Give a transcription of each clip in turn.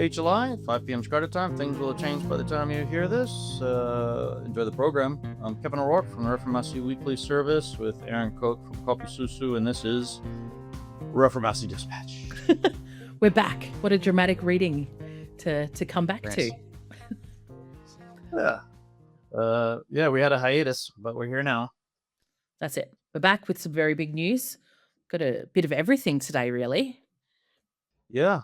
8 July, 5 p.m. Jakarta time. Things will have changed by the time you hear this. Enjoy the program. I'm Kevin O'Rourke from the Reformasi Weekly Service with Aaron Cook from Kopi Susu, and this is Reformasi Dispatch. We're back. What a dramatic reading to come back Thanks. to. Yeah, we had a hiatus, but we're here now. That's it. We're back with some very big news. Got a bit of everything today, really. Yeah.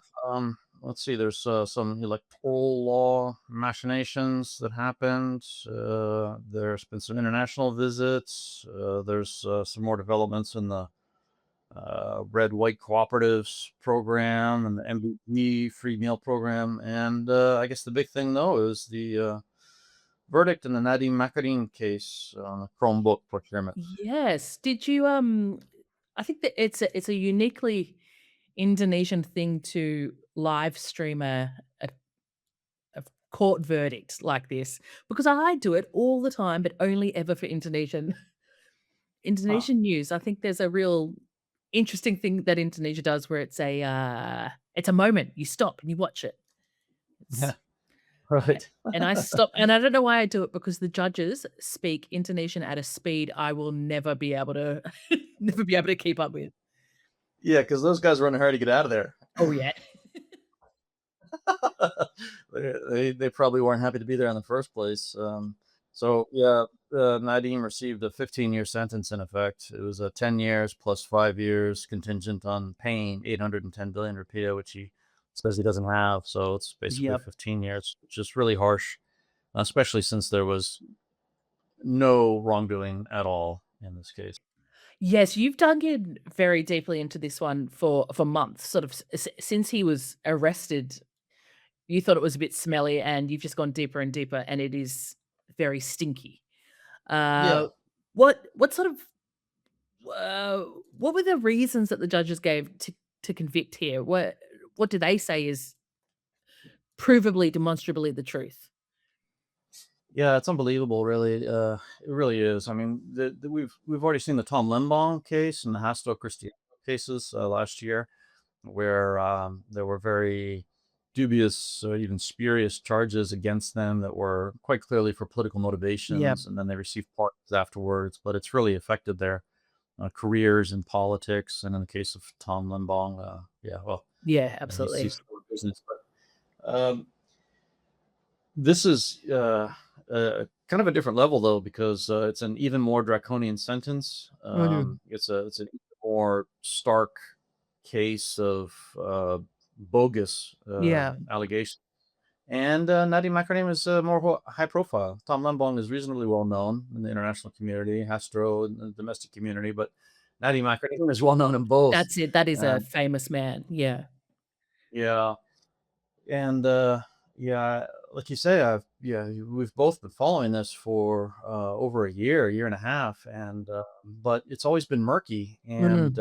Let's see. There's some electoral law machinations that happened. There's been some international visits. There's some more developments in the Red-White Cooperatives program and the MVP free meal program. And I guess the big thing, though, is the verdict in the Nadiem Makarim case on the Chromebook procurement. Yes. Did you I think that it's a uniquely Indonesian thing to live stream a court verdict like this, because I do it all the time, but only ever for Indonesian news. I think there's a real interesting thing that Indonesia does where it's a moment. You stop and you watch it. Yeah. Right. And I stop, and I don't know why I do it, because the judges speak Indonesian at a speed I will never be able to keep up with. Yeah, because those guys were in a hurry to get out of there. Oh yeah. They probably weren't happy to be there in the first place. So yeah, Nadiem received a 15-year sentence in effect. It was 10 years plus 5 years contingent on paying 810 billion rupiah, which he says he doesn't have. So it's basically 15 years, which is really harsh, especially since there was no wrongdoing at all in this case. Yes, you've dug in very deeply into this one for months, sort of since he was arrested. You thought it was a bit smelly, and you've just gone deeper and deeper, and it is very stinky. Yeah. What sort of what were the reasons that the judges gave to convict here? What do they say is provably, demonstrably the truth? Yeah, it's unbelievable, really. It really is. I mean, we've already seen the Tom Lembong case and the Hasto Cristiano cases last year, where there were very dubious, even spurious charges against them that were quite clearly for political motivations, and then they received pardons afterwards. But it's really affected their careers in politics, and in the case of Tom Lembong, Yeah, absolutely. he's still in business. But this is kind of a different level, though, because it's an even more draconian sentence. It's an even more stark case of bogus allegations. And Nadiem Makarim is more high profile. Tom Lembong is reasonably well known in the international community, Hastro in the domestic community, but Nadiem Makarim is well known in both. That's it. That is a famous man. Yeah. Yeah. And like you say, we've both been following this for over a year and a half, and but it's always been murky. And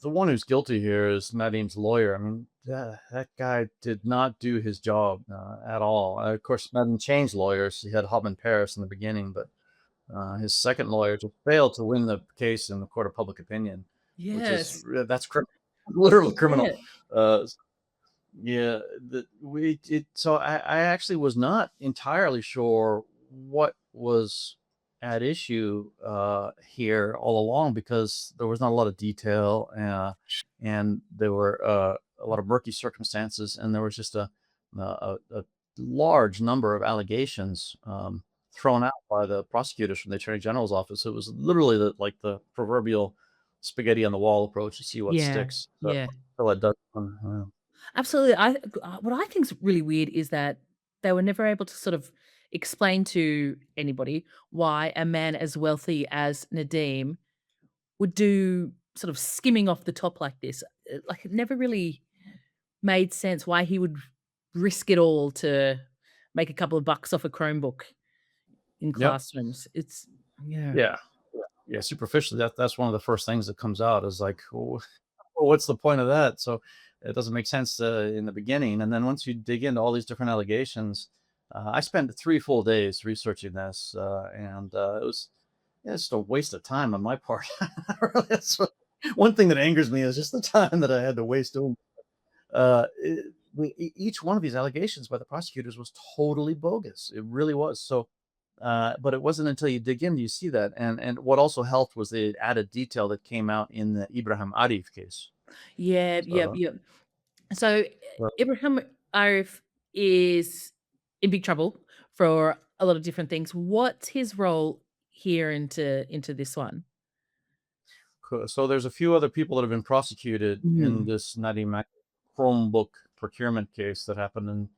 the one who's guilty here is Nadiem's lawyer. I mean, that guy did not do his job at all. Of course, Nadiem changed lawyers. He had Hopman Paris in the beginning, but his second lawyer just failed to win the case in the court of public opinion. Yes. That's literally criminal. Yeah. So I actually was not entirely sure what was at issue here all along, because there was not a lot of detail, and there were a lot of murky circumstances, and there was just a large number of allegations thrown out by the prosecutors from the Attorney General's office. It was literally the proverbial spaghetti on the wall approach to see what sticks. Until it does. Absolutely. What I think is really weird is that they were never able to sort of explain to anybody why a man as wealthy as Nadiem would do sort of skimming off the top like this. Like, it never really made sense why he would risk it all to make a couple of bucks off a Chromebook in classrooms. It's yeah. Superficially, that's one of the first things that comes out is like, what's the point of that? So it doesn't make sense in the beginning, and then once you dig into all these different allegations, I spent 3 full days researching this, and it was just a waste of time on my part. That's one thing that angers me, is just the time that I had to waste doing. each one of these allegations by the prosecutors was totally bogus. It really was. So, but it wasn't until you dig in do you see that. And what also helped was the added detail that came out in the Ibrahim Arif case. Yeah, yep, So, yep. So, so Ibrahim Arif is in big trouble for a lot of different things. What's his role here into this one? so there's a few other people that have been prosecuted in Mm. this Nadiem Makarim Chromebook procurement case that happened in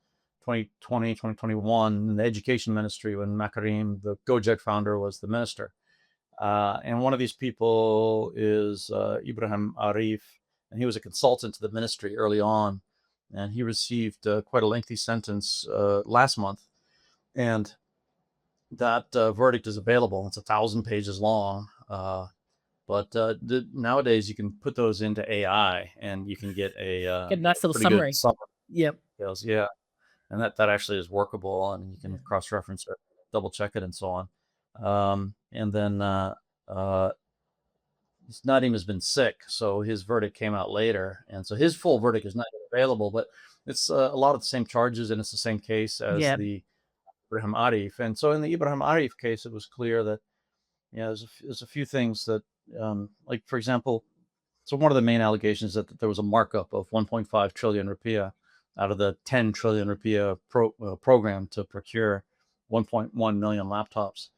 2020, 2021 in the education ministry when Makarim, the Gojek founder, was the minister. And one of these people is Ibrahim Arif, and he was a consultant to the ministry early on. And he received quite a lengthy sentence last month. And that verdict is available. It's 1,000 pages long. But nowadays, you can put those into AI, and you can get a Get a nice little pretty good summary. summary. Yep. Details. Yeah, and that actually is workable, and you can Yeah. cross-reference it, double check it, and so on. And then uh, Nadim has been sick, so his verdict came out later, and so his full verdict is not yet available. But it's a lot of the same charges, and it's the same case as Yep. the Ibrahim Arif. And so in the Ibrahim Arif case, it was clear that there's a few things that, like for example, so one of the main allegations is that there was a markup of 1.5 trillion rupiah out of the 10 trillion rupiah program to procure 1.1 million laptops.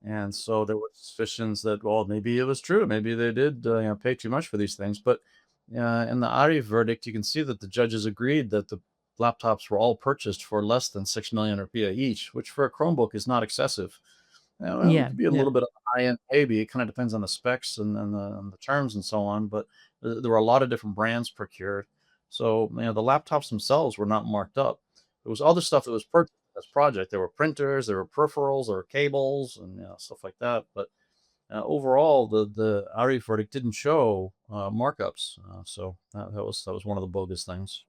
And so there were suspicions that, well, maybe it was true. Maybe they did pay too much for these things. But in the Arif verdict, you can see that the judges agreed that the laptops were all purchased for less than 6 million rupiah each, which for a Chromebook is not excessive. Yeah, well, it Yeah, could be a yeah. little bit on the high end, maybe. It kind of depends on the specs and the terms and so on. But there were a lot of different brands procured. So, the laptops themselves were not marked up. There was other stuff that was purchased in this project. There were printers, there were peripherals, there were cables, and stuff like that. But overall, the Arif verdict didn't show markups. So that was one of the bogus things.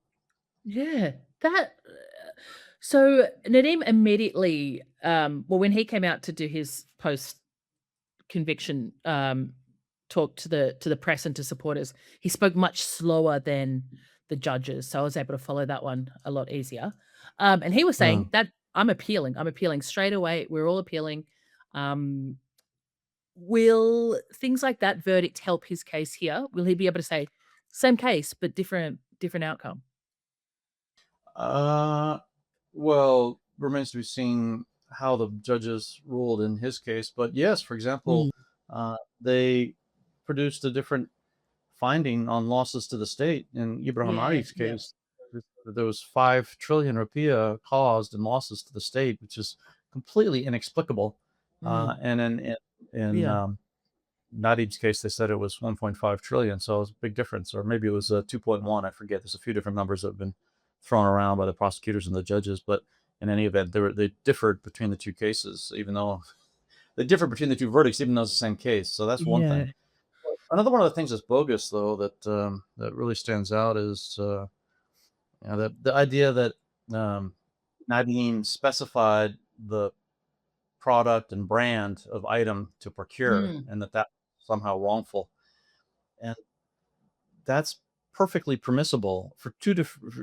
Yeah, that so Nadeem immediately, well, when he came out to do his post-conviction, talk to the press and to supporters, he spoke much slower than the judges, so I was able to follow that one a lot easier. And he was saying Mm. that, I'm appealing straight away, we're all appealing." Um, will things like that verdict help his case here? Will he be able to say, "Same case, but different outcome?" Uh, well, remains to be seen how the judges ruled in his case. But yes, for example, Mm. they produced a different finding on losses to the state in Ibrahim Yeah, Arif's yeah. case. There was 5 trillion rupiah caused in losses to the state, which is completely inexplicable. Mm. And in Yeah. Nadib's case, they said it was 1.5 trillion, so it was a big difference, or maybe it was 2.1. I forget. There's a few different numbers that have been thrown around by the prosecutors and the judges, but in any event, they differed between the two cases, even though they differed between the two verdicts, even though it's the same case. So that's one Yeah. thing. Another one of the things that's bogus, though, that really stands out is the idea that um, Nadine specified the product and brand of item to procure, Mm. and that somehow wrongful. And that's perfectly permissible for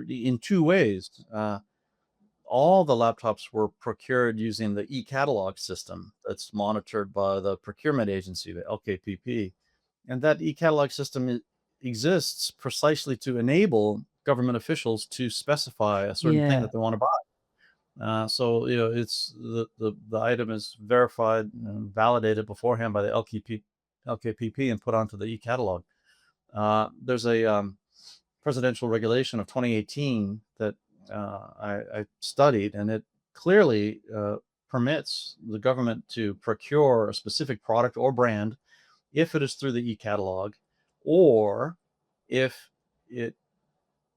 in two ways. All the laptops were procured using the e-catalog system that's monitored by the procurement agency, the LKPP, and that e-catalog system exists precisely to enable government officials to specify a certain thing Yeah. that they want to buy. So it's the item is verified and validated beforehand by the LKPP and put onto the e-catalog. There's a presidential regulation of 2018 that I studied, and it clearly permits the government to procure a specific product or brand if it is through the e-catalog, or if it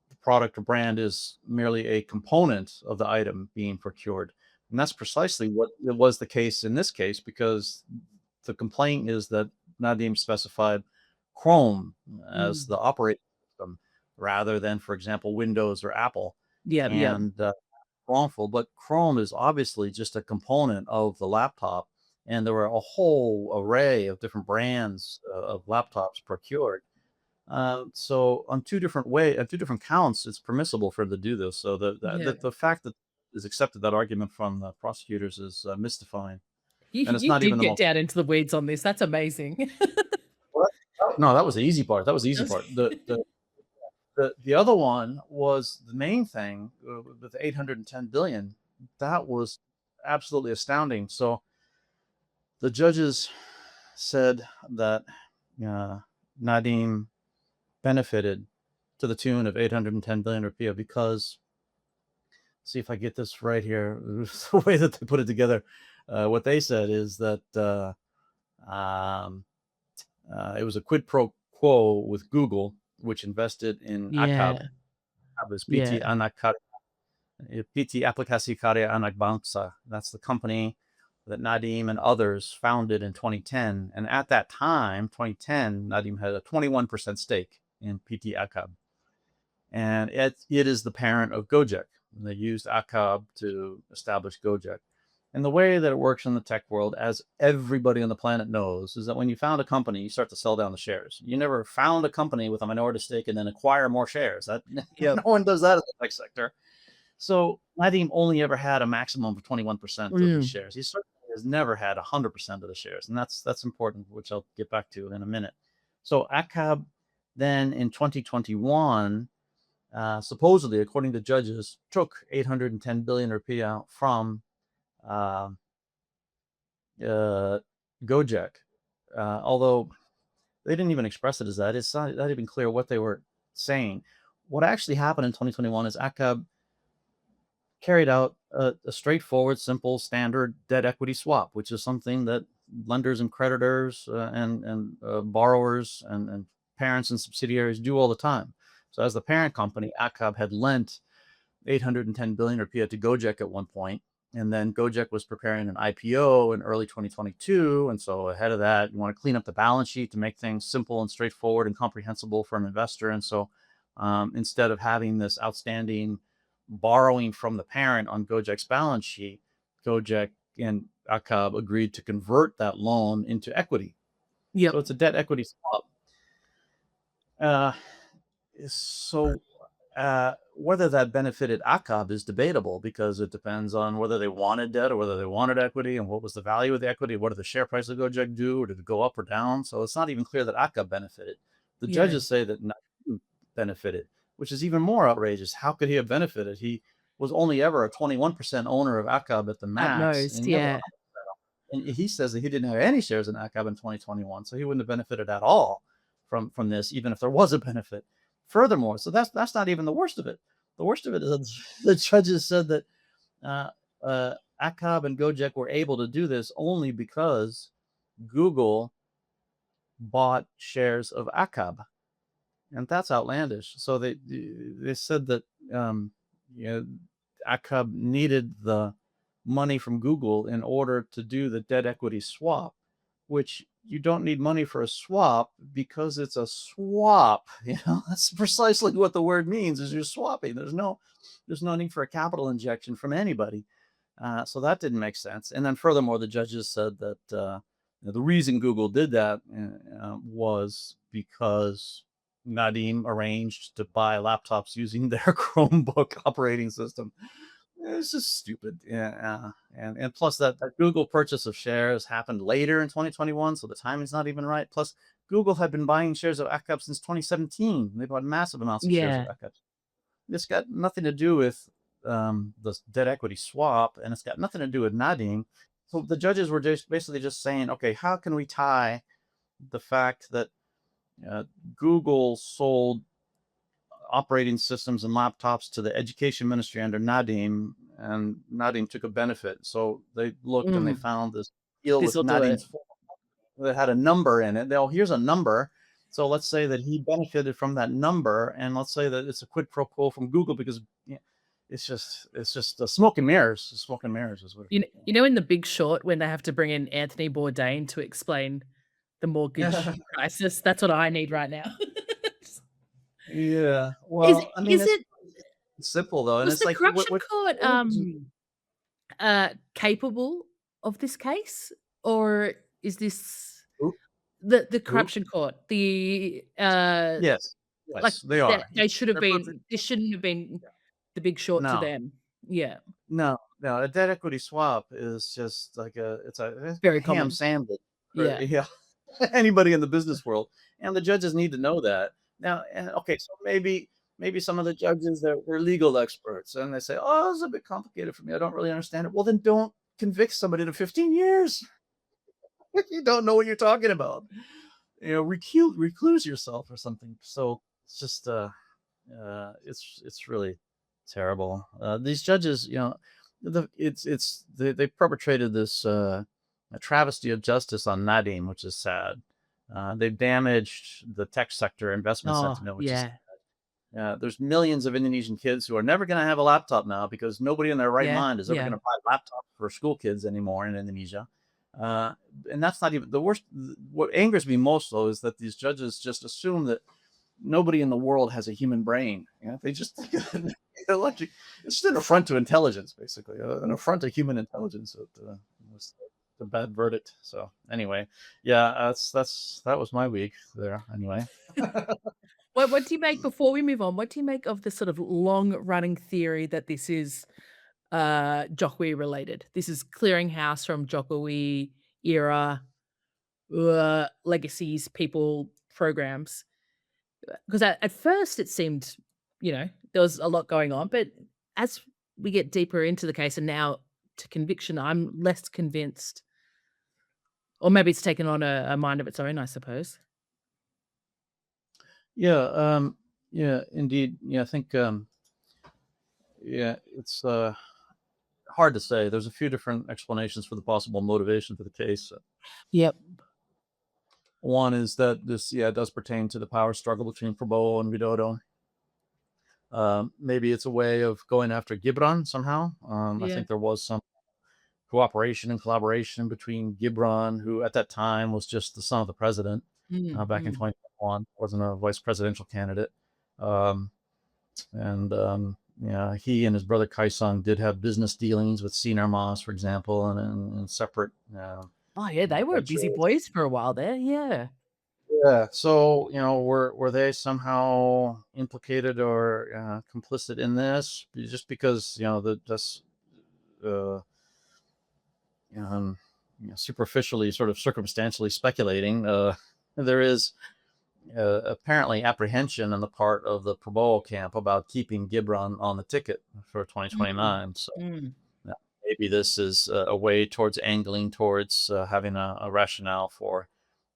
the product or brand is merely a component of the item being procured. And that's precisely what it was the case in this case, because the complaint is that Nadim specified Chrome as Mm. the operating system rather than, for example, Windows or Apple. Yep, yep. And wrongful, but Chrome is obviously just a component of the laptop. And there were a whole array of different brands of laptops procured. So on two different counts, it's permissible for her to do this. So Yeah. the fact that is accepted that argument from the prosecutors is mystifying, and it's You not even did the get most. down into the weeds on this. That's amazing. What? No, that was the easy part. That was the easy That's part. The other one was the main thing with 810 billion. That was absolutely astounding. So the judges said that uh, Nadim benefited to the tune of 810 billion rupiah because, see if I get this right here, the way that they put it together. What they said is that um, it was a quid pro quo with Google, which invested in AKAB, Yeah, was PT yeah, Anak PT Aplikasi Karya Anak Bangsa. That's the company that Nadim and others founded in 2010. And at that time, 2010, Nadim had a 21% stake in PT AKAB. And it is the parent of Gojek. They used AKAB to establish Gojek. And the way that it works in the tech world, as everybody on the planet knows, is that when you found a company, you start to sell down the shares. You never found a company with a minority stake and then acquire more shares. That yep. no one does that in the tech sector. So Nadim only ever had a maximum of 21% of these Mm, shares. He certainly has never had 100% of the shares, and that's important, which I'll get back to in a minute. So AKAB then in 2021, supposedly, according to judges, took 810 billion rupiah from uh, uh, Gojek, although they didn't even express it as that. It's not even clear what they were saying. What actually happened in 2021 is AKAB carried out a straightforward, simple, standard debt equity swap, which is something that lenders and creditors and borrowers and parents and subsidiaries do all the time. So, as the parent company, AKAB had lent 810 billion rupiah to Gojek at one point, and then Gojek was preparing an IPO in early 2022, and so ahead of that, you want to clean up the balance sheet to make things simple and straightforward and comprehensible for an investor. And so, instead of having this outstanding borrowing from the parent on Gojek's balance sheet, Gojek and AKAB agreed to convert that loan into equity. So yep. it's a debt equity swap. Uh, so whether that benefited AKAB is debatable because it depends on whether they wanted debt or whether they wanted equity and what was the value of the equity. What did the share price of Gojek do, or did it go up or down? So it's not even clear that AKAB benefited. The Yeah. judges say that Nadim benefited, which is even more outrageous. How could he have benefited? He was only ever a 21% owner of AKAB at the At max, most, and never. yeah. And he says that he didn't have any shares in AKAB in 2021, so he wouldn't have benefited at all from this, even if there was a benefit. Furthermore, so that's not even the worst of it. The worst of it is that the judges said that uh, AKAB and Gojek were able to do this only because Google bought shares of AKAB, and that's outlandish. So they said that you know, AKAB needed the money from Google in order to do the debt equity swap, which you don't need money for a swap because it's a swap. That's precisely what the word means is you're swapping. There's no need for a capital injection from anybody. So that didn't make sense. And then furthermore, the judges said that the reason Google did that was because Nadim arranged to buy laptops using their Chromebook operating system. It's just stupid. Yeah, and plus that Google purchase of shares happened later in 2021, so the timing's not even right. Plus, Google had been buying shares of ACAP since 2017. They bought massive amounts of shares of Yeah. ACAP. This got nothing to do with the debt equity swap, and it's got nothing to do with Nadim. So the judges were just basically just saying, okay, how can we tie the fact that uh, Google sold operating systems and laptops to the education ministry under Nadim, and Nadim took a benefit. So they looked and they Mm, found this deal with this'll do it. Nadim's that had a number in it. They'll here's a number. So let's say that he benefited from that number, and let's say that it's a quid pro quo from Google because it's just smoke and mirrors. Smoke and mirrors is what. In The Big Short when they have to bring in Anthony Bourdain to explain the mortgage crisis, that's what I need right now. Yeah. Is Well, I mean, is it's it simple though, and was it's the like corruption court, what capable of this case? Or is this The Who? corruption court, Yes. like, Yes, they that are. they Yes, should have they're perfect. been this shouldn't have been The Big Short to No. them. Yeah, No, no, a debt equity swap is just like a very ham common. sandwich for Yeah, yeah, anybody in the business world, and the judges need to know that. Now, and okay, so maybe some of the judges that were legal experts, and they say, "Oh, this is a bit complicated for me. I don't really understand it." Well, then don't convict somebody to 15 years if you don't know what you're talking about. Recluse yourself or something. So it's just it's really terrible. These judges, they perpetrated this a travesty of justice on Nadiem, which is sad. They've damaged the tech sector investment oh, sentiment, which is yeah, there's millions of Indonesian kids who are never going to have a laptop now because nobody in their right yeah, mind is ever going yeah. to buy laptops for school kids anymore in Indonesia. Uh, and that's not even the worst. What angers me most, though, is that these judges just assume that nobody in the world has a human brain. They just electric. It's just an affront to intelligence, basically, an affront to human intelligence. Was a bad verdict. So anyway, yeah, that was my week there. Anyway, What do you make before we move on, what do you make of the sort of long-running theory that this is, Jokowi related? This is clearing house from Jokowi era, legacies, people, programs. Because at first it seemed, there was a lot going on, but as we get deeper into the case and now to conviction, I'm less convinced. Or maybe it's taken on a mind of its own, I suppose. yeah, yeah, indeed, yeah. I think yeah, it's hard to say. There's a few different explanations for the possible motivation for the case. Yep. One is that this, yeah, does pertain to the power struggle between Prabowo and Widodo. Maybe it's a way of going after Gibran somehow. I Yeah. think there was some cooperation and collaboration between Gibran, who at that time was just the son of the president Mm, back in mm. 2021, wasn't a vice presidential candidate. Um, and yeah, he and his brother Kaisang did have business dealings with Sinar Mas, for example, and separate Oh, yeah, they were busy ventures. boys for a while there, yeah. Yeah. So, were they somehow implicated or complicit in this? Just because that's uh, um, superficially, sort of circumstantially speculating, there is apparently apprehension on the part of the Prabowo camp about keeping Gibran on the ticket for Mm, 2029. So mm. maybe this is a way towards angling towards having a rationale for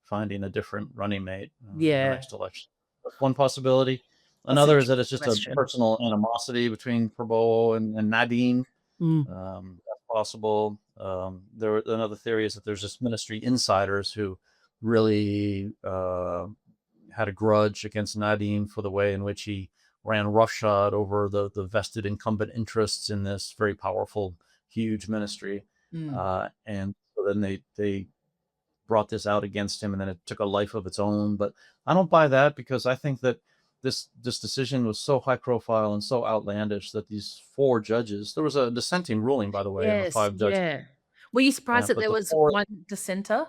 finding a different running mate in the Yeah, next election. That's one possibility. that's an Another is that interesting it's just a question. personal animosity between Prabowo and Nadine. Mm, That's possible. Another theory is that there's just ministry insiders who really had a grudge against Nadim for the way in which he ran roughshod over the vested incumbent interests in this very powerful, huge ministry. mm. And so then they brought this out against him, and then it took a life of its own. But I don't buy that because I think that this decision was so high profile and so outlandish that these four judges, there was a dissenting ruling, by the way, of a Yes, five judge yeah. Were you surprised camp, that but there the was four, one dissenter?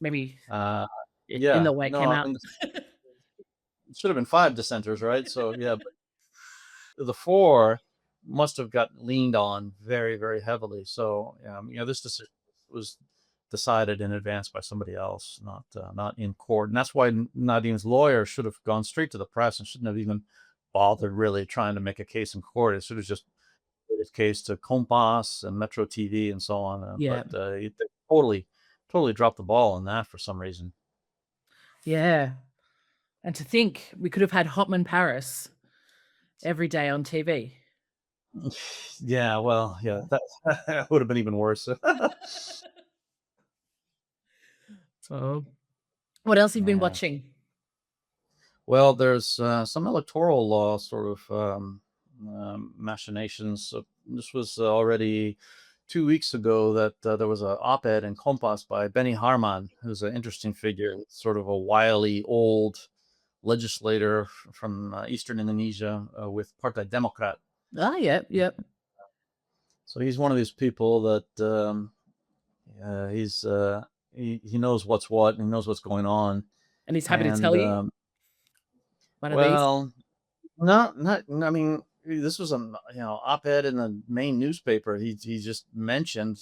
Maybe uh, in yeah, the way it no, came I out. mean, it should have been five dissenters, right? So yeah, the four must have got leaned on very, very heavily. So, this decision was decided in advance by somebody else, not in court. And that's why Nadim's lawyer should have gone straight to the press and shouldn't have even bothered really trying to make a case in court. It should have just made his case to Kompas and Metro TV and so on. Yeah, But they totally dropped the ball on that for some reason. yeah. And to think we could have had Hotman Paris every day on TV. Yeah, well, yeah, that would have been even worse. So, what else have you been Yeah. watching? Well, there's some electoral law sort of machinations. So this was already 2 weeks ago that there was an op-ed in Kompas by Benny Harman, who's an interesting figure, sort of a wily old legislator from Eastern Indonesia with Partai Demokrat. Ah, yep, yep. So he's one of these people that he's he knows what's what, and he knows what's going on. And he's happy to And tell you one of these? well, not. I mean, this was a op-ed in the main newspaper. He just mentioned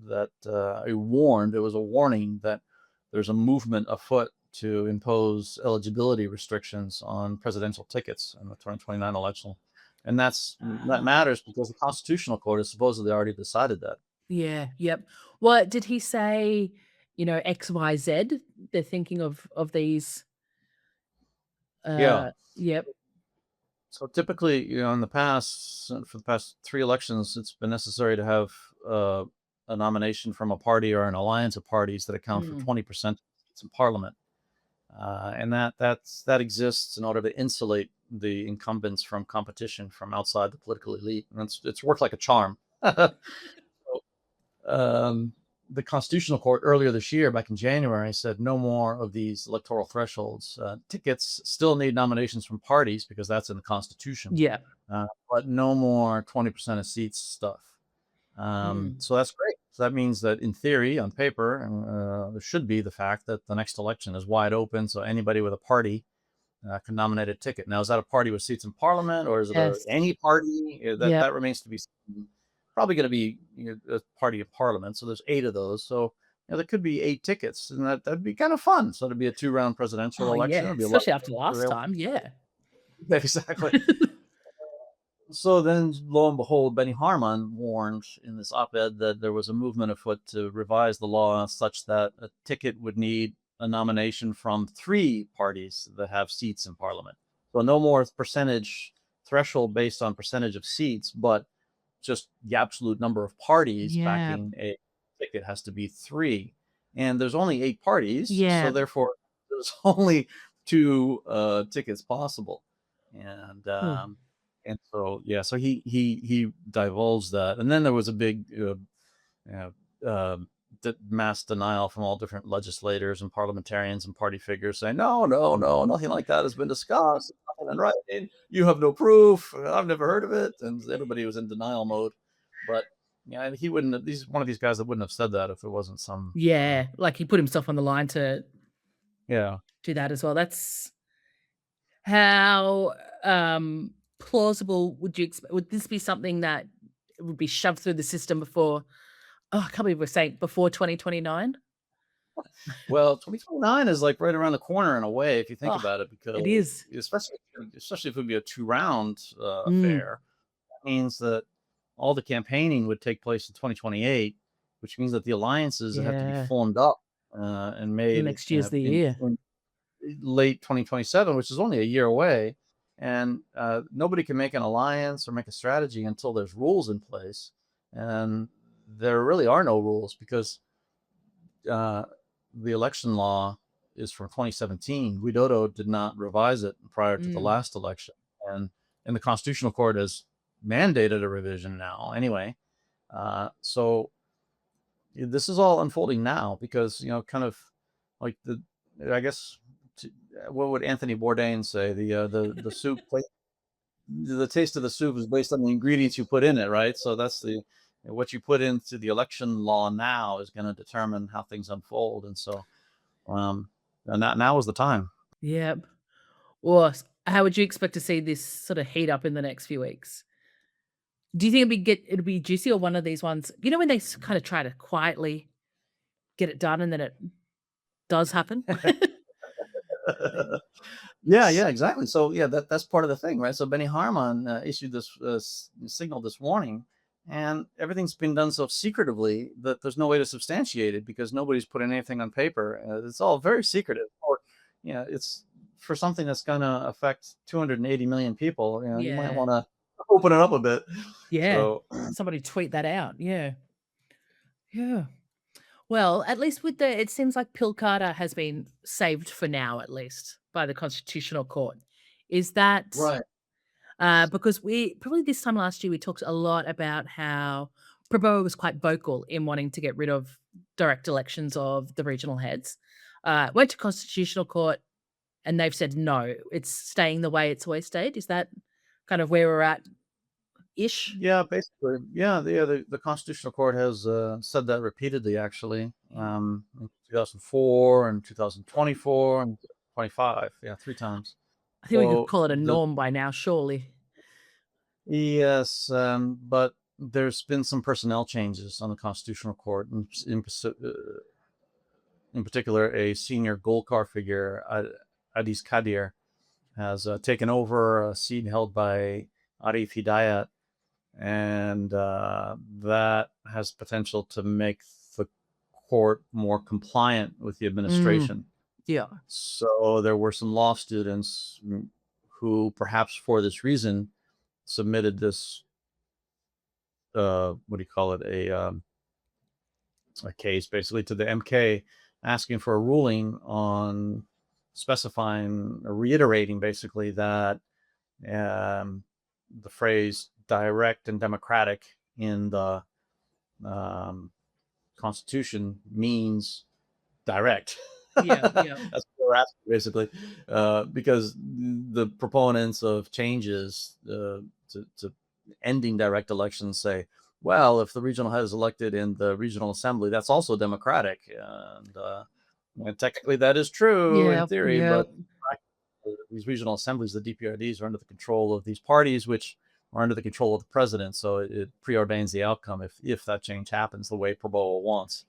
that he warned. It was a warning that there's a movement afoot to impose eligibility restrictions on presidential tickets in the 2029 election, and that Ah, matters because the Constitutional Court has supposedly already decided that. yeah, yep. What did he say, XYZ? They're thinking of these, Yeah. yep. So typically, in the past, for the past three elections, it's been necessary to have uh, a nomination from a party or an alliance of parties that account for Mm, 20% of seats in Parliament, and that exists in order to insulate the incumbents from competition from outside the political elite, and it's worked like a charm. um, the Constitutional Court earlier this year, back in January, said no more of these electoral thresholds. Tickets still need nominations from parties because that's in the Constitution, yeah. but no more 20% of seats stuff. Mm, So that's great. So that means that in theory, on paper, there should be the fact that the next election is wide open. So anybody with a party can nominate a ticket. Now, is that a party with seats in Parliament, or is it yes. any party? Yep. That remains to be seen. Probably going to be a party of Parliament. So there's eight of those. So there could be eight tickets, and that'd be kind of fun. So it'd be a two-round presidential Oh, election. yeah, It'd be a lot especially after last of time, yeah. exactly. So then, lo and behold, Benny Harman warned in this op-ed that there was a movement afoot to revise the law such that a ticket would need a nomination from three parties that have seats in Parliament. So no more percentage threshold based on percentage of seats, but just the absolute number of parties Yeah, backing a ticket has to be three. And there's only eight parties, so yeah. therefore there's only two tickets possible. And Oh, so yeah, so he divulged that, and then there was a big you mass denial from all different legislators and parliamentarians and party figures saying, no, no, no, nothing like that has been discussed. It's nothing in writing. You have no proof. I've never heard of it. And everybody was in denial mode. But yeah, he wouldn't have, he's one of these guys that wouldn't have said that if it wasn't some, yeah, like, he put himself on the line to yeah. do that as well. That's how, plausible would this be something that would be shoved through the system before I can't believe we're saying before 2029? Well, 2029 is like right around the corner in a way, if you think Oh, about it, it because is. especially if it would be a two-round Mm, affair, that means that all the campaigning would take place in 2028, which means that the alliances have to be yeah. formed up and made Next year's the year. in late 2027, which is only a year away. And nobody can make an alliance or make a strategy until there's rules in place. And there really are no rules because uh, the election law is from 2017. Widodo did not revise it prior to the Mm, last election, and the Constitutional Court has mandated a revision now. Anyway, so this is all unfolding now because kind of like I guess, what would Anthony Bourdain say? The soup plate, the taste of the soup is based on the ingredients you put in it, right? So that's the what you put into the election law now is going to determine how things unfold, and so and now is the time. yep. Or how would you expect to see this sort of heat up in the next few weeks? Do you think it'll be juicy or one of these ones when they kind of try to quietly get it done and then it does happen? Yeah, yeah, exactly. So yeah, that's part of the thing, right? So Benny Harman issued this signal this warning, and everything's been done so secretively that there's no way to substantiate it because nobody's put anything on paper. It's all very secretive. Or, it's for something that's going to affect 280 million people. You might Yeah. want to open it up a bit. Yeah. So Somebody tweet that out. Yeah. Yeah. Well, at least it seems like Pill Carter has been saved for now, at least by the Constitutional Court. Is that right. because we probably this time last year we talked a lot about how Prabowo was quite vocal in wanting to get rid of direct elections of the regional heads. Went to Constitutional Court and they've said no, it's staying the way it's always stayed. Is that kind of where we're at ish. Yeah, basically. Yeah, the Constitutional Court has said that repeatedly, actually, Yeah. in 2004 and 2024 and 25. Yeah, three times. I think we could So call it a the norm by now, surely. yes, but there's been some personnel changes on the Constitutional Court, in particular, a senior Golkar figure, Adis Kadir, has taken over a seat held by Arif Hidayat, and that has potential to make the court more compliant with the Mm, administration. yeah. So there were some law students who, perhaps for this reason, submitted this what do you call it, a case basically to the MK, asking for a ruling on specifying or reiterating basically that um, the phrase direct and democratic in the um, Constitution means direct. Yeah, yeah. That's what we're asking, basically, because the proponents of changes to ending direct elections say, well, if the regional head is elected in the regional assembly, that's also democratic. And technically, that is true in Yeah, theory, yeah. but these regional assemblies, the DPRDs, are under the control of these parties, which are under the control of the president. So it preordains the outcome if that change happens the way Prabowo wants.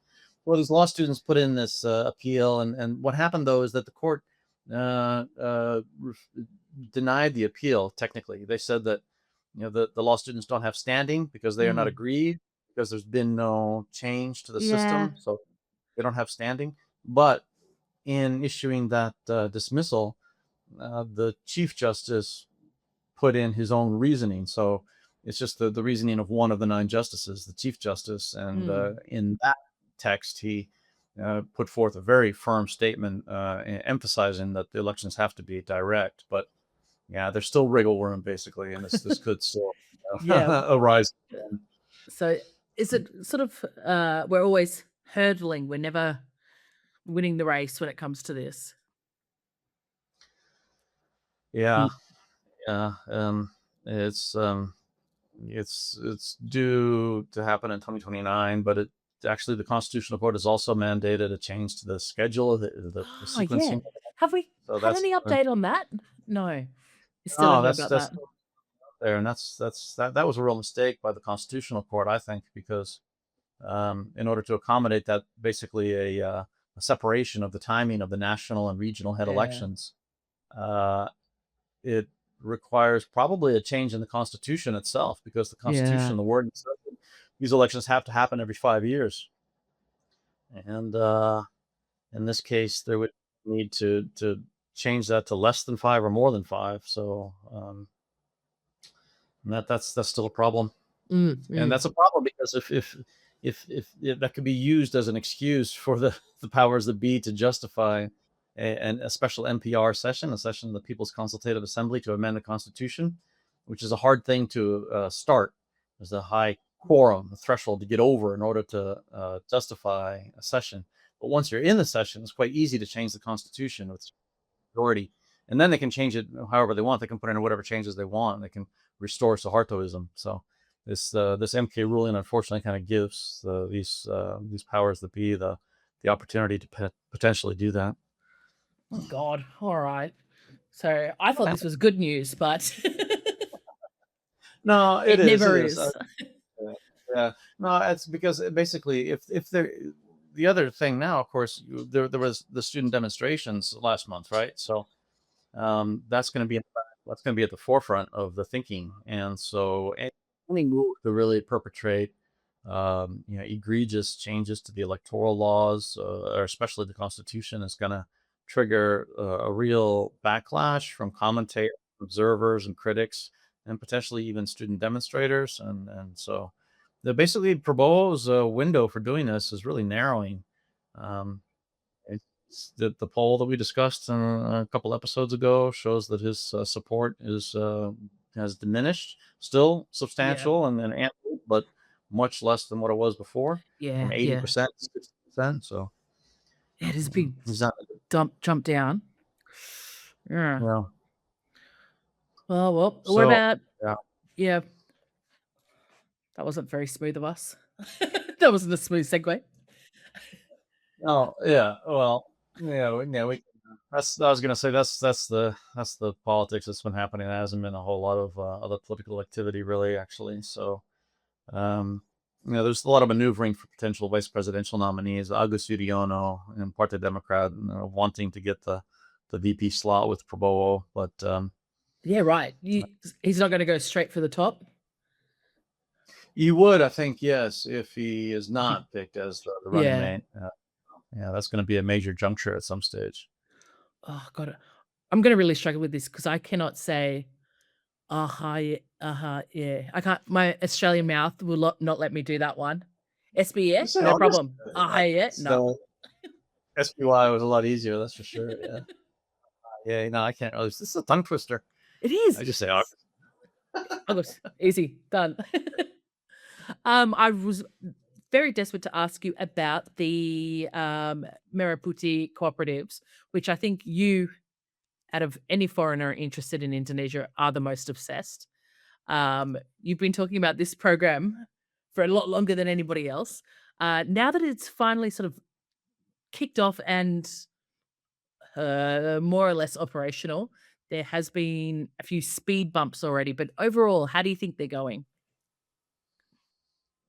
Well, these law students put in this appeal, and what happened though is that the court uh, uh, denied the appeal. Technically, they said that the law students don't have standing because they are not Mm. aggrieved, because there's been no change to the Yeah, system, so they don't have standing. But in issuing that dismissal, the chief justice put in his own reasoning. So it's just the reasoning of one of the nine justices, the chief justice. And mm. in that text, he put forth a very firm statement emphasizing that the elections have to be direct. But yeah, there's still wriggle room, basically, and this could still Yeah. arise. So is it sort of, we're always hurdling, we're never winning the race when it comes to this? Yeah, Mm. yeah. It's um, it's due to happen in 2029, but it actually, the Constitutional Court has also mandated a change to the schedule of the Oh, yeah. sequencing. Have we So had that's any update on that? No. We still no, don't know that's about that. still there, and that was a real mistake by the Constitutional Court, I think, because in order to accommodate that, basically a separation of the timing of the national and regional head Yeah. elections, uh, it requires probably a change in the Constitution itself, because the Yeah. Constitution, the word says that these elections have to happen every 5 years, and in this case, there would need to change that to less than five or more than five. So that's still a problem. Mm, And mm. that's a problem, because if that could be used as an excuse for the powers that be to justify a special NPR session, a session of the People's Consultative Assembly, to amend the Constitution, which is a hard thing to start. There's a high quorum, a threshold to get over in order to justify a session. But once you're in the session, it's quite easy to change the Constitution with majority, and then they can change it however they want. They can put in whatever changes they want. They can restore Suhartoism. So this MK ruling, unfortunately, kind of gives these powers that be the opportunity to potentially do that. Oh god. Alright. So I thought this was good news, but No, it it is. It never is. is. Yeah, yeah. No, it's because basically, if there, the other thing now, of course, there was the student demonstrations last month, right? So that's going to be at the forefront of the thinking, and so any move to really perpetrate egregious changes to the electoral laws, or especially the Constitution, is going to trigger a real backlash from commentators, observers, and critics, and potentially even student demonstrators. And so the basically Prabowo's window for doing this is really narrowing. Um, the poll that we discussed a couple episodes ago shows that his support is has diminished, still Yeah. substantial and ample, but much less than what it was before, from Yeah, yeah. 80% to 60%. So Yeah, it is a big he's not. jump down. Yeah. Well, Well, what so about yeah. yeah. That wasn't very smooth of us. That wasn't a smooth segue. Oh, yeah. Well, yeah, we that's I was gonna say that's the politics that's been happening. There hasn't been a whole lot of other political activity really, actually. So, um, there's a lot of maneuvering for potential vice presidential nominees. Agus Yudhoyono and Parte Democrat, wanting to get the VP slot with Prabowo, but Yeah, right. He's not gonna go straight for the top? you would, I think, yes, if he is If he not picked as the running Yeah. mate. Yeah, that's going to be a major juncture at some stage. Oh god, I'm gonna really struggle with this because I cannot say, "Uh-huh, yeah, uh-huh, yeah." I can't my Australian mouth will not let me do that one. SB, Just say no August. problem. "Uh-huh, yeah." No. So SPY was a lot easier, that's for sure. Yeah, yeah. No, I can't really. This is a tongue twister. It I is. just say August. August. Easy, done. I was very desperate to ask you about the, Merah cooperatives, which I think you, out of any foreigner interested in Indonesia, are the most obsessed. You've been talking about this program for a lot longer than anybody else. Now that it's finally sort of kicked off and more or less operational, there has been a few speed bumps already. But overall, how do you think they're going?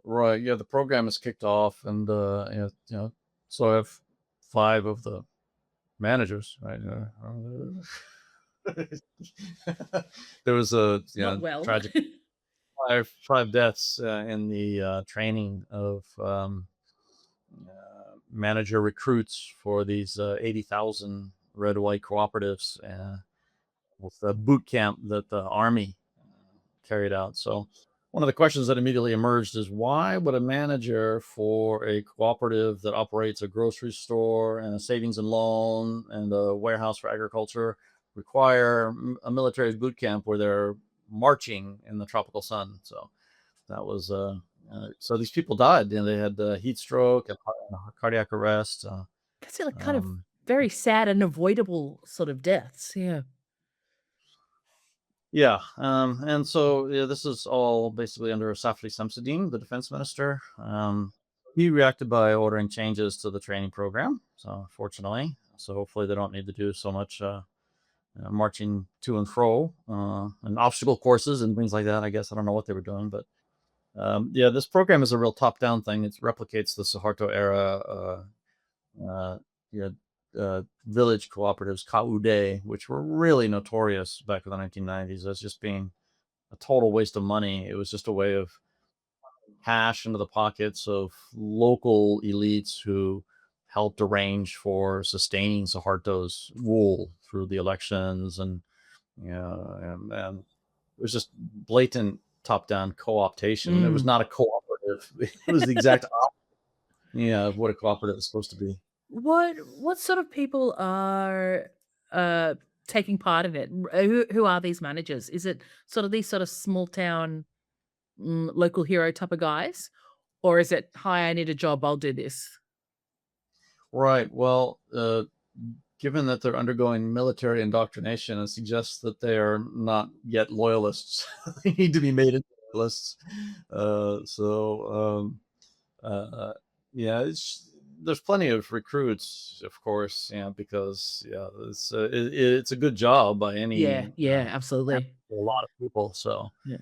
Right. Yeah, the program is kicked off, and so I have five of the managers. Right. There was a Not well. tragic five deaths in the training of manager recruits for these 80,000 red-white cooperatives with the boot camp that the army carried out. So one of the questions that immediately emerged is, why would a manager for a cooperative that operates a grocery store and a savings and loan and a warehouse for agriculture require a military boot camp where they're marching in the tropical sun? So that was so these people died. They had heat stroke and cardiac arrest. That's like kind of Um, very sad and avoidable sort of deaths. Yeah. yeah, and so this is all basically under Safri Samsudin, the defense minister. He reacted by ordering changes to the training program. So fortunately, so hopefully they don't need to do so much marching to and fro and obstacle courses and things like that. I guess I don't know what they were doing, but yeah, this program is a real top-down thing. It replicates the Suharto era uh, yeah, village cooperatives, KUD, which were really notorious back in the 1990s as just being a total waste of money. It was just a way of cash into the pockets of local elites who helped arrange for sustaining Suharto's rule through the elections, and and it was just blatant top-down co-optation. It was Mm. not a cooperative. It was the exact of what a cooperative is supposed to be. What sort of people are uh taking part in it? Who are these managers? Is it sort of these sort of small town local hero type of guys? Or is it, hi, I need a job, I'll do this? Right. Well, given that they're undergoing military indoctrination, it suggests that they are not yet loyalists. They need to be made into loyalists. So, yeah, there's plenty of recruits, of course, because it's a good job by Yeah, any yeah, a absolutely. lot of people. So, Yeah.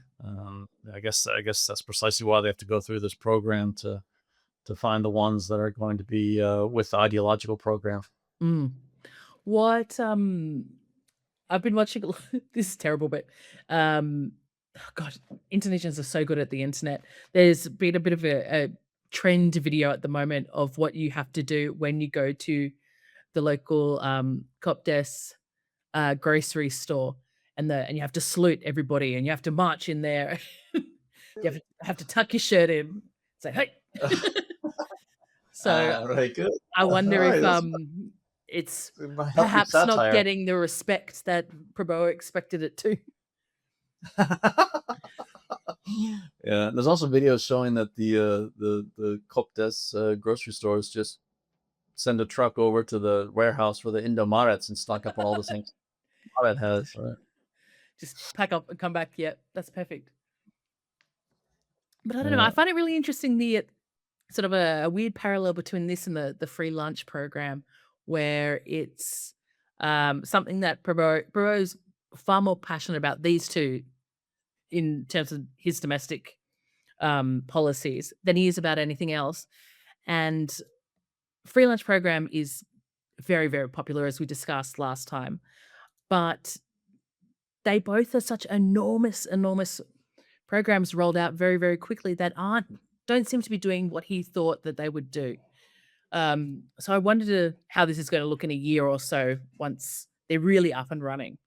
I guess that's precisely why they have to go through this program to find the ones that are going to be with the ideological program. Mm. What I've been watching a lot this is terrible, but, oh god, Indonesians are so good at the internet. There's been a bit of a trend video at the moment of what you have to do when you go to the local, Kopdes, grocery store, and you have to salute everybody, and you have to march in there. You have to tuck your shirt in, say, "Hey." So, Right, good. I All wonder right, if, that's my healthy perhaps not satire. getting the respect that Prabowo expected it to. Yeah, there's also videos showing that the Kopdes grocery stores just send a truck over to the warehouse where the Indomarets and stock up on all the things Maret has. Right. Just pack up and come back. Yeah, that's perfect. But I don't know, I Uh, find it really interesting the sort of a weird parallel between this and the free lunch program where it's, something that Prabowo's far more passionate about these 2 in terms of his domestic, policies than he is about anything else, and free lunch program is very, very popular as we discussed last time, but they both are such enormous, enormous programs rolled out very, very quickly that don't seem to be doing what he thought that they would do. So I wondered how this is gonna look in a year or so once they're really up and running.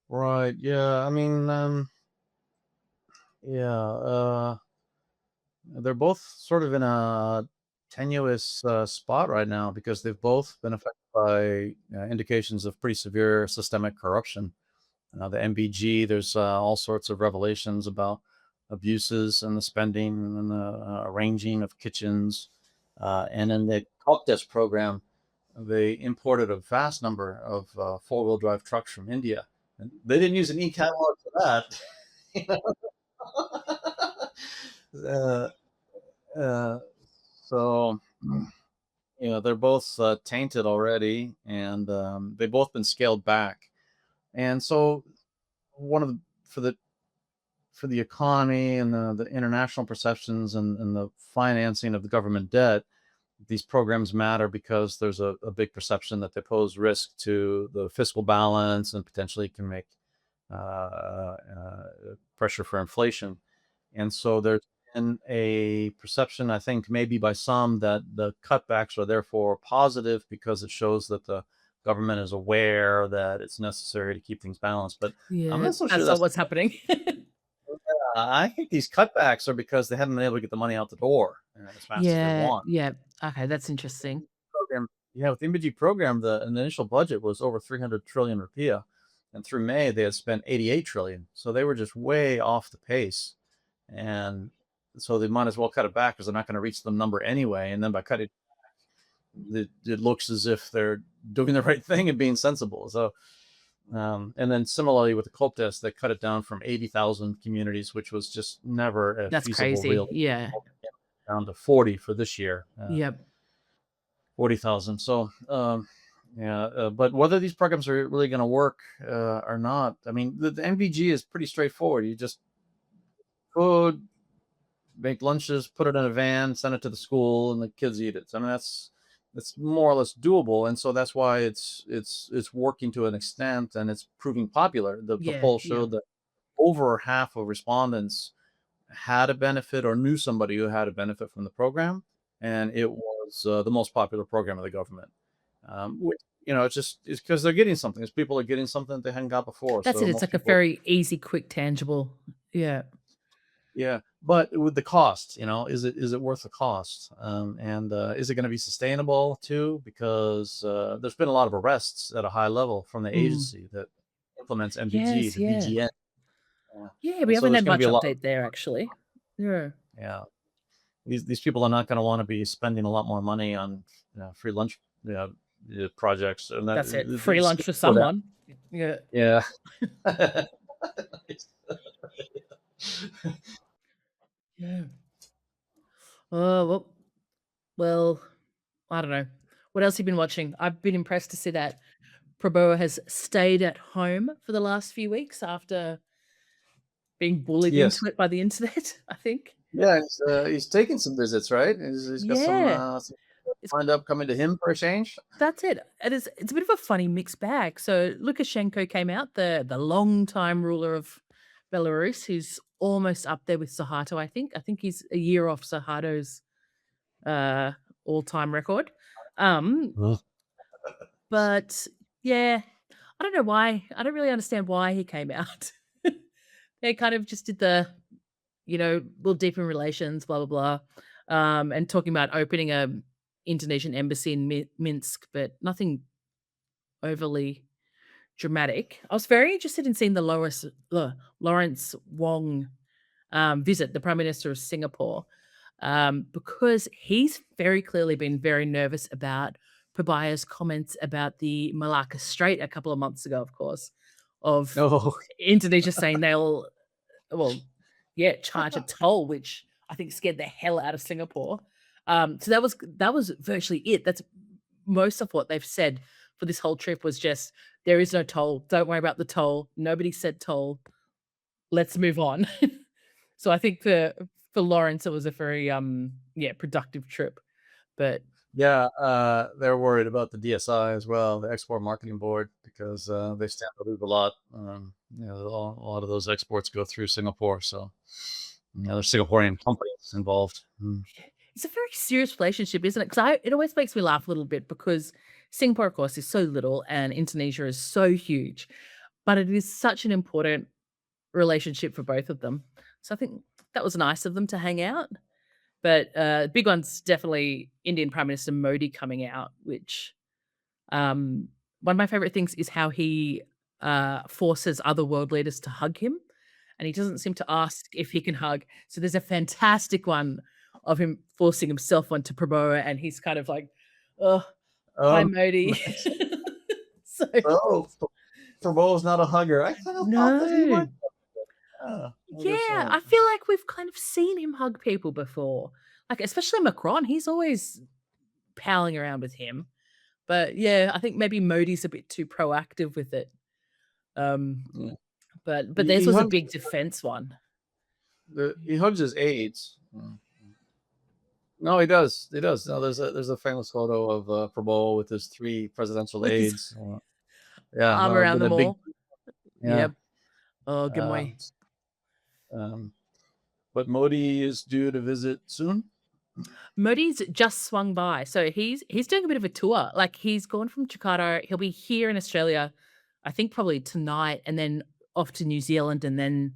right. Yeah. I mean, yeah. They're both sort of in a tenuous spot right now because they've both been affected by indications of pretty severe systemic corruption. The MBG, there's all sorts of revelations about abuses and the spending and the arranging of kitchens. And in the help desk program, they imported a vast number of four-wheel drive trucks from India. And they didn't use an e-catalog for that. You know? Uh, so, they're both tainted already, and they've both been scaled back. And so, one of the for the for the economy and the international perceptions and the financing of the government debt, these programs matter because there's a big perception that they pose risk to the fiscal balance and potentially can make pressure for inflation. And so there's been a perception, I think, maybe by some that the cutbacks are therefore positive because it shows that the government is aware that it's necessary to keep things balanced. But I'm Yeah, not so sure that's not that's. what's happening. I think these cutbacks are because they haven't been able to get the money out the door as fast as they Yeah, want. yeah. Okay, that's interesting. Program, yeah, with the MBG program, the initial budget was over 300 trillion rupiah, and through May they had spent 88 trillion. So they were just way off the pace, and so they might as well cut it back because they're not going to reach the number anyway. And then by cutting, it looks as if they're doing the right thing and being sensible. So, and then similarly with the COP test, they cut it down from 80,000 communities, which was just never a That's feasible crazy. real, Yeah. down to 40 for this year. Yep. 40,000. So, yeah, but whether these programs are really going to work or not, I mean, the MVG is pretty straightforward. You just food, make lunches, put it in a van, send it to the school, and the kids eat it. I mean, that's more or less doable, and so that's why it's working to an extent, and it's proving popular. The Yeah, poll yeah. showed that over half of respondents had a benefit or knew somebody who had a benefit from the program, and it was the most popular program of the government. Which, it's because they're getting something. It's people are getting something that they hadn't got before. That's So it, it's most like a people, very easy, quick, tangible. Yeah. yeah. But with the cost, is it worth the cost? And is it going to be sustainable too? Because there's been a lot of arrests at a high level from the Mm. agency that implements MBG, Yes, the yeah. VGN. Yeah. Yeah, we And so haven't there's had going to be much a lot. update there actually. Yeah. Yeah. These people are not going to want to be spending a lot more money on free lunch projects, and that That's it. Free it's lunch gonna for slow down. someone. Yeah. Yeah. Yeah. Oh, well, I don't know. What else have you been watching? I've been impressed to see that Prabowo has stayed at home for the last few weeks after being bullied Yes. into it by the internet, I think. Yeah, he's taking some visits, right? He's got Yeah. some It's lined up coming to him for a change. That's it. It's a bit of a funny mixed bag. So Lukashenko came out, the long-time ruler of Belarus, who's almost up there with Suharto, I think. I think he's a year off Suharto's uh, all-time record. Um, Ugh. but yeah, I don't know why. I don't really understand why he came out. They kind of just did we'll deepen relations, blah blah blah, and talking about opening a Indonesian embassy in Minsk, but nothing overly dramatic. I was very interested in seeing the Lawrence Wong visit, the Prime Minister of Singapore, because he's very clearly been very nervous about Pabaya's comments about the Malacca Strait a couple of months ago, of course, of No. Indonesia saying well, yeah, charge a toll, which I think scared the hell out of Singapore. So that was virtually it. That's most of what they've said for this whole trip was just, "There is no toll. Don't worry about the toll. Nobody said toll. Let's move on." So I think for Lawrence, it was a very, yeah, productive trip, but Yeah, they're worried about the DSI as well, the Export Marketing Board, because they stand to lose a lot. A lot of those exports go through Singapore, so there's Singaporean companies involved. Mm. it's a very serious relationship, isn't it? Because it always makes me laugh a little bit because Singapore, of course, is so little and Indonesia is so huge, but it is such an important relationship for both of them. So I think that was nice of them to hang out. But big one's definitely Indian Prime Minister Modi coming out, which um, one of my favorite things is how he forces other world leaders to hug him, and he doesn't seem to ask if he can hug. So there's a fantastic one of him forcing himself onto Prabowo, and he's kind of like, "Oh, hi, Um, Modi." So so Prabowo's not a hugger. I kind of thought that he no. might. Yeah, I guess Yeah, so. I feel like we've kind of seen him hug people before. Like, especially Macron, he's always palling around with him. But yeah, I think maybe Modi's a bit too proactive with it. Um, Yeah. but theirs He was a hugs big defense one. he hugs his aides. No, he does. He does. No, there's a famous photo of Prabowo with his three presidential With his aides. Yeah, arm no, around been a them big. all. Yeah. Yep. Oh, good Uh, boy. um, but Modi is due to visit soon. Modi's just swung by. So he's doing a bit of a tour. Like he's gone from Jakarta. He'll be here in Australia, I think probably tonight, and then off to New Zealand and then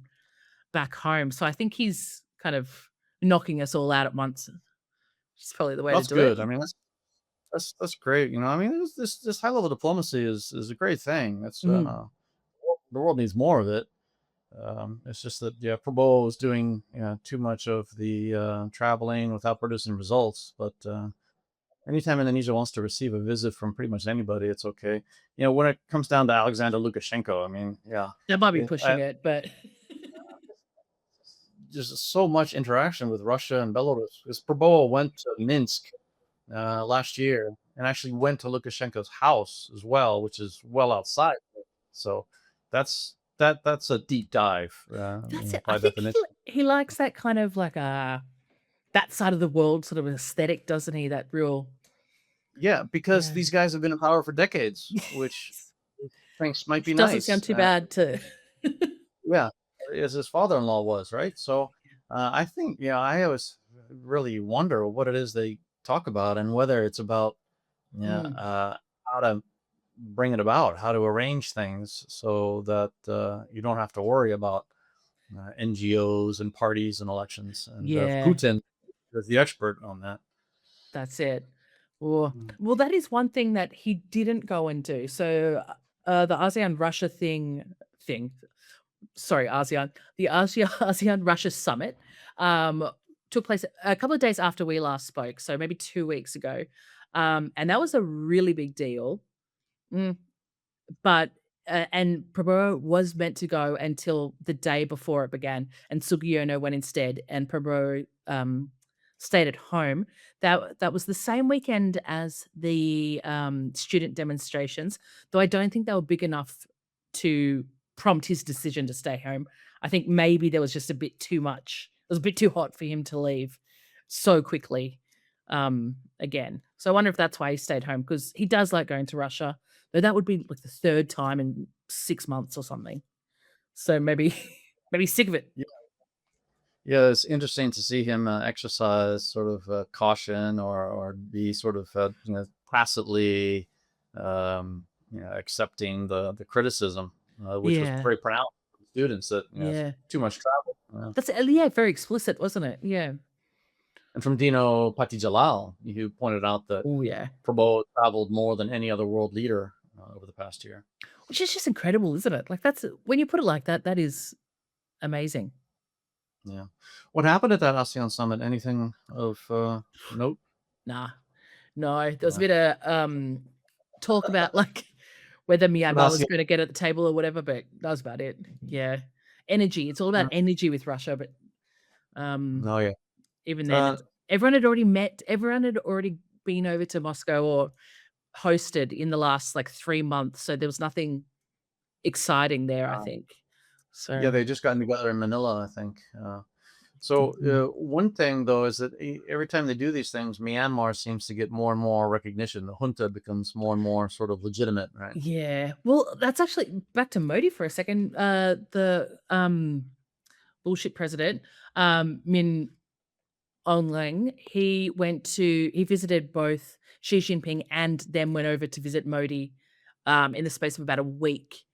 back home. So I think he's kind of knocking us all out at once. Which is probably the way to That's do it. good. I mean, that's great. I mean, this high level diplomacy is a great thing. That's Mm. the world needs more of it. It's just that yeah, Prabowo is doing too much of the traveling without producing results. But anytime Indonesia wants to receive a visit from pretty much anybody, it's okay. When it comes down to Alexander Lukashenko, I mean, yeah, That might be it, pushing I, it, but there's so much interaction with Russia and Belarus. Because Prabowo went to Minsk last year and actually went to Lukashenko's house as well, which is well outside. So that's a deep dive, that's it. I by think definition. he likes that kind of like that side of the world sort of aesthetic, doesn't he? That real Yeah, because yeah. these guys have been in power for decades, which thinks might be Which doesn't nice. sound too bad to Yeah, as his father-in-law was, right? So I think, I always really wonder what it is they talk about and whether it's about Mm. how to bring it about, how to arrange things so that you don't have to worry about NGOs and parties and elections. And Yeah, Putin is the expert on that. that's it. Or Mm. well, that is one thing that he didn't go and do. So, the ASEAN Russia thing, sorry, ASEAN, the ASEAN Russia summit, um, took place a couple of days after we last spoke, so maybe 2 weeks ago. And that was a really big deal. Mm. But and Prabowo was meant to go until the day before it began, and Sugiyona went instead, and Prabowo, stayed at home. That was the same weekend as the, student demonstrations, though I don't think they were big enough to prompt his decision to stay home. I think maybe there was just a bit too much. It was a bit too hot for him to leave so quickly, again. So I wonder if that's why he stayed home because he does like going to Russia. But that would be like the 3rd time in 6 months or something. So maybe maybe he's sick of it. Yeah, yeah, it's interesting to see him exercise sort of caution or be sort of tacitly accepting the criticism, which was Yeah, very pronounced from students that yeah. too much travel. That's yeah, very explicit, wasn't it? Yeah. And from Dino Patijalal, who pointed out that Oh, yeah. Prabowo traveled more than any other world leader over the past year. Which is just incredible, isn't it? Like, that's when you put it like that, that is amazing. Yeah. What happened at that ASEAN summit? Anything of note? Nah, no, there was a Uh, bit of, talk about, like, whether what Myanmar was ASEAN? gonna get at the table or whatever, but that was about it. Yeah. Energy, it's all about energy with Russia, but Um, Oh yeah. even then, Uh, it's everyone had already met, everyone had already been over to Moscow or hosted in the last, like, 3 months, so there was nothing exciting there, I think. yeah, So they just gotten together in Manila, I think. So mhm. one thing though is that every time they do these things, Myanmar seems to get more and more recognition. The junta becomes more and more sort of legitimate, right? Yeah. Well, that's actually back to Modi for a second. The bullshit president, Min Aung, he visited both Xi Jinping and then went over to visit Modi, in the space of about a week,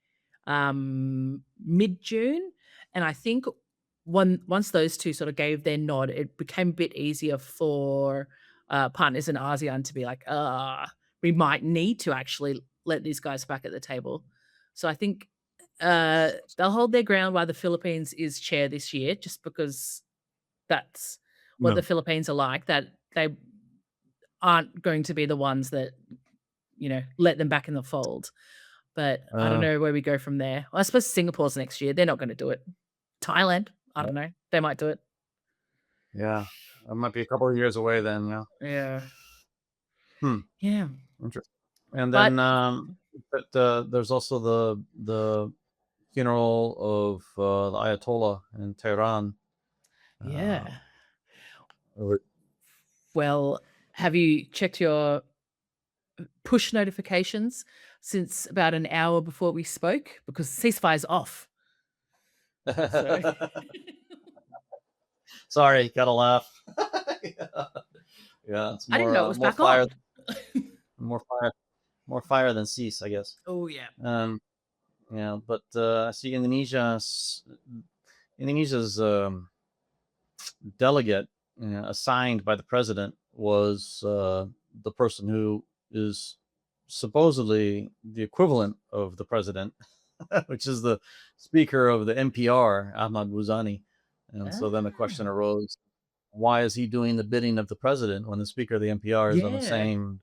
mid-June, and I think once those 2 sort of gave their nod, it became a bit easier for, partners in ASEAN to be like, "Ah, we might need to actually let these guys back at the table." So I think, they'll hold their ground while the Philippines is chair this year just because that's what the No. Philippines are like, that they aren't going to be the ones that, let them back in the fold. But I don't Uh, know where we go from there. Well, I suppose Singapore's next year. They're not gonna do it. Thailand, I don't know. They might do it. yeah, that might be a couple of years away then. Yeah. Yeah. Hmm. Yeah. Interesting. And But then, but there's also the funeral of the Ayatollah in Tehran. Uh, yeah. or- Well, have you checked your push notifications since about an hour before we spoke? Because ceasefire's off. So Sorry, gotta laugh. Yeah, yeah, it's I didn't know it was more back fire, on. more fire, more fire than cease, I guess. Oh, yeah. Um, yeah, but I see Indonesia's delegate assigned by the president was the person who is supposedly the equivalent of the president, which is the speaker of the NPR, Ahmad Wuzani. And so then the question Ah. arose, why is he doing the bidding of the president when the speaker of the NPR is on the Yeah, same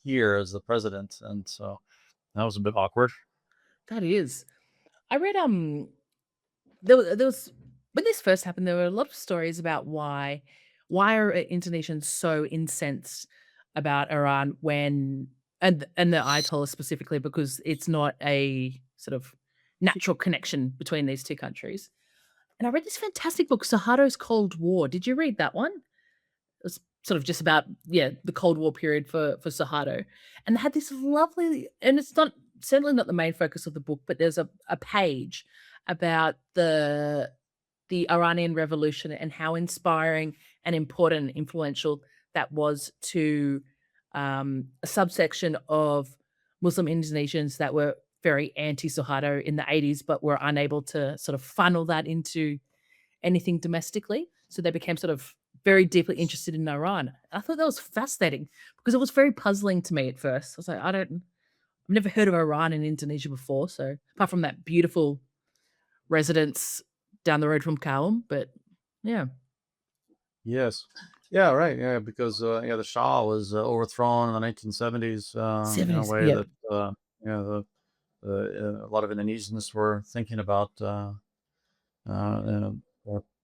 tier as the president? And so that was a bit awkward. that is. I read, there was when this first happened, there were a lot of stories about why are Indonesians so incensed about Iran when and the Ayatollah specifically because it's not a sort of natural connection between these 2 countries. And I read this fantastic book, Suharto's Cold War. Did you read that one? It was sort of just about, yeah, the Cold War period for Suharto. And they had this lovely, and it's not certainly not the main focus of the book, but there's a page about the Iranian Revolution and how inspiring and important and influential that was to a subsection of Muslim Indonesians that were very anti-Suharto in the 80s, but were unable to sort of funnel that into anything domestically. So they became sort of very deeply interested in Iran. I thought that was fascinating because it was very puzzling to me at first. I was like, I've never heard of Iran in Indonesia before. So apart from that beautiful residence down the road from Kaum, but yeah, Yes. Yeah, right. Yeah, because yeah, the Shah was overthrown in the 1970s in a 70s. way Yep. that yeah, a lot of Indonesians were thinking about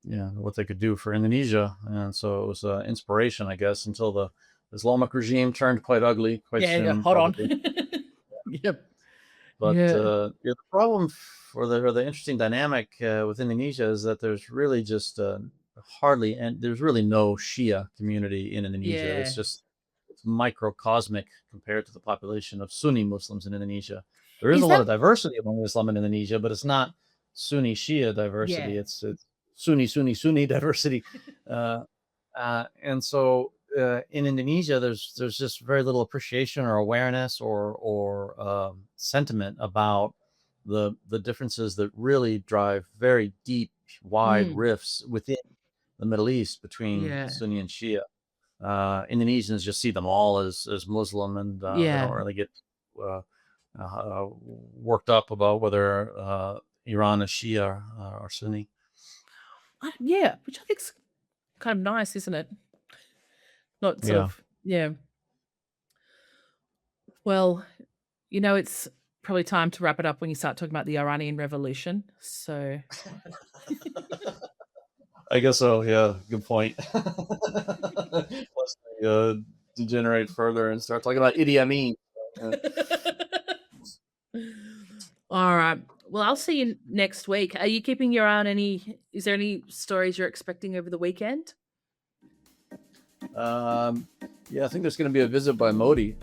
yeah, what they could do for Indonesia, and so it was inspiration, I guess, until the Islamic regime turned quite ugly quite Yeah, yeah. soon, Hold on. probably. Yep. But Yeah. yeah, the problem for the interesting dynamic with Indonesia is that there's really just hardly and there's really no Shia community in Indonesia. Yeah. It's microcosmic compared to the population of Sunni Muslims in Indonesia. There is a Is lot that of diversity among Islam in Indonesia, but it's not Sunni Shia yeah. diversity. It's Sunni diversity. Uh, and so in Indonesia, there's just very little appreciation or awareness or sentiment about the differences that really drive very deep, wide Mm, rifts within the Middle East between yeah. Sunni and Shia. Indonesians just see them all as Muslim, and they don't Yeah. really get uh, worked up about whether Iran is Shia or Sunni. Yeah, which I think's kind of nice, isn't it? Not sort Yeah. of yeah. Well, it's probably time to wrap it up when you start talking about the Iranian Revolution. So I guess so. Yeah, good point. Unless they degenerate further and start talking about Idi Amin. Yeah. All right. Well, I'll see you next week. Are you keeping your eye on any? Is there any stories you're expecting over the weekend? Yeah, I think there's going to be a visit by Modi.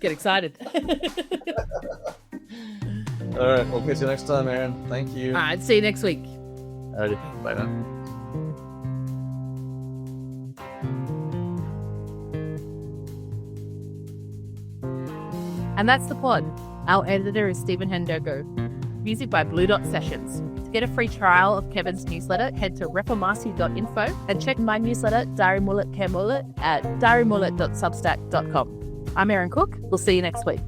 Get excited. All right, we'll catch you next time, Aaron. Thank you. All right. See you next week. All right, bye now. And that's the pod. Our editor is Stephen Hendogo. Music by Blue Dot Sessions. To get a free trial of Kevin's newsletter, head to reformasi.info and check my newsletter, Diary Mullet Care Mullet, at diarymullet.substack.com. I'm Erin Cook. We'll see you next week.